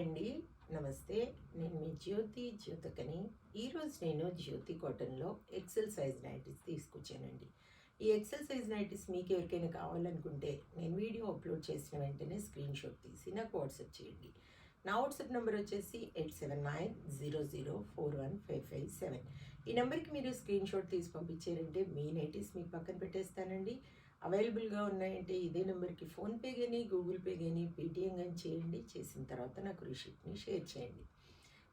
అండి, నమస్తే. నేను మీ జ్యోతికని. ఈరోజు నేను జ్యోతి కాటన్లో ఎక్సెల్ సైజ్ నైటీస్ తీసుకొచ్చానండి. ఈ ఎక్సెల్ సైజ్ నైటీస్ మీకు ఎవరికైనా కావాలనుకుంటే నేను వీడియో అప్లోడ్ చేసిన వెంటనే స్క్రీన్ షాట్ తీసి నాకు వాట్సాప్ చేయండి. నా వాట్సాప్ నెంబర్ వచ్చేసి 8790041557. ఈ నెంబర్కి మీరు స్క్రీన్ షాట్ తీసి పంపించారంటే మీ నైటీస్ మీకు పక్కన పెట్టేస్తానండి. అవైలబుల్గా ఉన్నాయంటే ఇదే నెంబర్కి ఫోన్పే కానీ గూగుల్ పే కానీ పేటిఎం కానీ చేయండి. చేసిన తర్వాత నాకు రిసిప్ట్ని షేర్ చేయండి.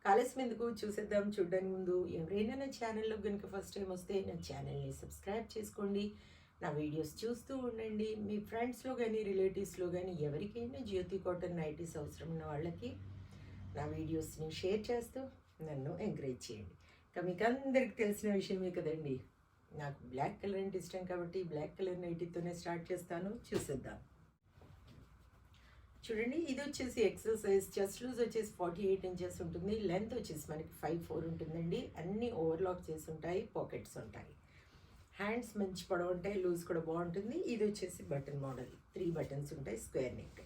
కాలేజ్ ఎందుకు చూసేద్దాం. చూడడానికి ముందు ఎవరైనా నా ఛానల్లో కనుక ఫస్ట్ టైం వస్తే నా ఛానల్ని సబ్స్క్రైబ్ చేసుకోండి. నా వీడియోస్ చూస్తూ ఉండండి. మీ ఫ్రెండ్స్లో కానీ రిలేటివ్స్లో కానీ ఎవరికైనా జ్యోతి కాటన్ నైటీస్ అవసరం ఉన్న వాళ్ళకి నా వీడియోస్ని షేర్ చేస్తూ నన్ను ఎంకరేజ్ చేయండి. ఇంకా మీకు అందరికి తెలిసిన విషయమే కదండి, నాకు బ్లాక్ కలర్ అంటే ఇష్టం కాబట్టి బ్లాక్ కలర్ నైటీతోనే స్టార్ట్ చేస్తాను. చూసేద్దాం. చూడండి, ఇది వచ్చేసి ఎక్సెల్ సైజ్. చెస్ట్ లూజ్ వచ్చేసి 48 ఇంచెస్ ఉంటుంది. లెంత్ వచ్చేసి మనకి 5'4" ఉంటుందండి. అన్నీ ఓవర్లాక్ చేసి ఉంటాయి, పాకెట్స్ ఉంటాయి. హ్యాండ్స్ మంచి పొడవు ఉంటాయి, లూజ్ కూడా బాగుంటుంది. ఇది వచ్చేసి బటన్ మోడల్, 3 బటన్స్ ఉంటాయి, స్క్వేర్ నెక్.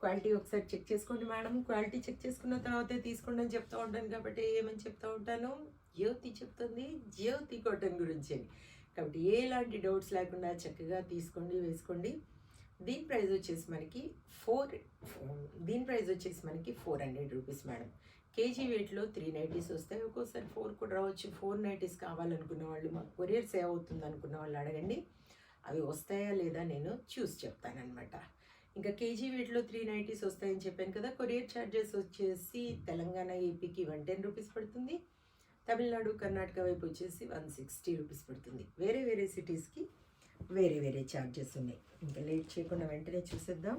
క్వాలిటీ ఒకసారి చెక్ చేసుకోండి మేడం. క్వాలిటీ చెక్ చేసుకున్న తర్వాతే తీసుకోండి అని చెప్తూ ఉంటాను కాబట్టి ఏమని చెప్తూ ఉంటాను, జ్యోతి చెప్తుంది జ్యోతి కాటన్ గురించి అని. కాబట్టి ఎలాంటి డౌట్స్ లేకుండా చక్కగా తీసుకోండి, వేసుకోండి. దీని ప్రైస్ వచ్చేసి మనకి 400 రూపీస్ మేడం. కేజీ వెయిట్లో 3 నైటీస్ వస్తాయి. ఒక్కోసారి 4 కూడా రావచ్చు. 4 నైటీస్ కావాలనుకున్న వాళ్ళు, మాకు కొరియర్ సేవ్ అవుతుంది అనుకున్న వాళ్ళు అడగండి. అవి వస్తాయా లేదా నేను చూసి చెప్తానమాట. ఇంకా కేజీ వెయిట్లో 3 నైటీస్ వస్తాయని చెప్పాను కదా. కొరియర్ ఛార్జెస్ వచ్చేసి తెలంగాణ ఏపీకి 110 రూపీస్ పడుతుంది. తమిళనాడు కర్ణాటక వైపు వచ్చేసి 160 రూపీస్ పడుతుంది. వేరే వేరే సిటీస్కి వేరే వేరే ఛార్జెస్ ఉన్నాయి. ఇంకా లేట్ చేయకుండా వెంటనే చూసేద్దాం.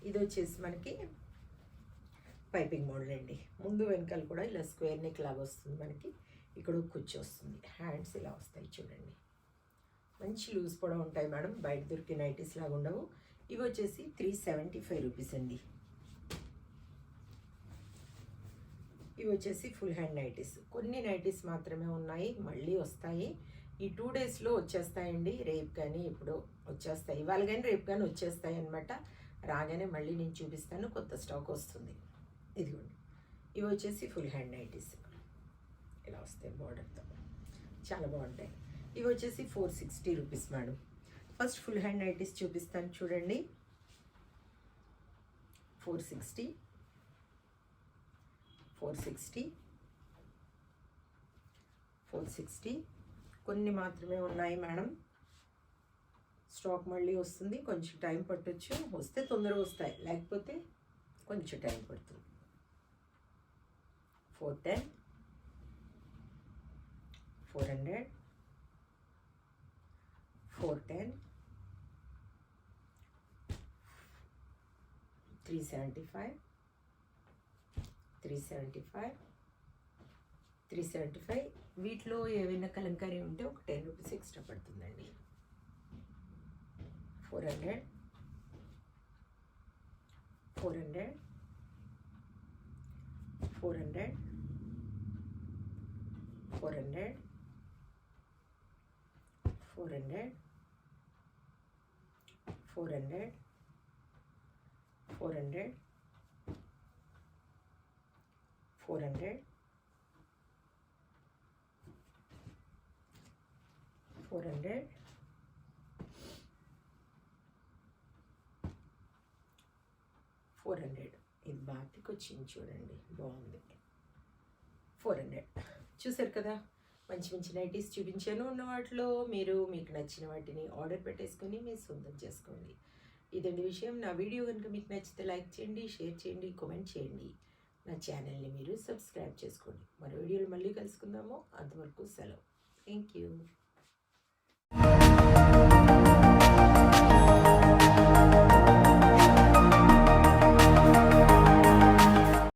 ఇది వచ్చేసి మనకి పైపింగ్ మోడల్ అండి. ముందు వెనకాల కూడా ఇలా స్క్వేర్ నెక్ లాగా వస్తుంది. మనకి ఇక్కడ కుర్చీ వస్తుంది. హ్యాండ్స్ ఇలా వస్తాయి చూడండి. మంచి లూజ్ కూడా ఉంటాయి మేడం. బయట దొరికే నైటీస్ లాగా ఉండవు. ఇవి వచ్చేసి 375 రూపీస్ అండి. ఇవి వచ్చేసి ఫుల్ హ్యాండ్ నైటీస్. కొన్ని నైటీస్ మాత్రమే ఉన్నాయి, మళ్ళీ వస్తాయి. ఈ 2 డేస్లో వచ్చేస్తాయండి. రేపు కానీ ఇప్పుడు వచ్చేస్తాయి. ఇవాళ కానీ రేపు కానీ వచ్చేస్తాయి అనమాట. రాగానే మళ్ళీ నేను చూపిస్తాను, కొత్త స్టాక్ వస్తుంది. ఇదిగోండి, ఇవి వచ్చేసి ఫుల్ హ్యాండ్ నైటీస్. ఇలా వస్తాయి బార్డర్తో, చాలా బాగుంటాయి. ఇవి వచ్చేసి 460 rupees madam. First full hand nighties చూపిస్తాను చూడండి. 460 కొన్ని మాత్రమే ఉన్నాయి మేడం. స్టాక్ మళ్ళీ వస్తుంది, కొంచెం టైం పట్టొచ్చు. వస్తే తొందరగా వస్తాయి, లేకపోతే కొంచెం టైం పడుతుంది. 410 400 410 375 375. వీటిలో ఏవైనా కలంకారీ ఉంటే ఒక 10 రూపీస్ ఎక్స్ట్రా పడుతుందండి. 400 400 400 400 400 400 400 400 400 400. ఇది బాటికి వచ్చింది చూడండి, బాగుంది. 400 చూసారు కదా. మంచి మంచి నైటీస్ చూపించాను. ఉన్న వాటిలో మీరు మీకు నచ్చిన వాటిని ఆర్డర్ పెట్టేసుకొని మీరు సొంతం చేసుకోండి. ఇదండి విషయం. నా వీడియో కనుక మీకు నచ్చితే లైక్ చేయండి, షేర్ చేయండి, కామెంట్ చేయండి. నా ఛానల్ని మీరు సబ్స్క్రైబ్ చేసుకోండి. మరో వీడియోలు మళ్ళీ కలుసుకుందాము. అంతవరకు సెలవు. Thank you.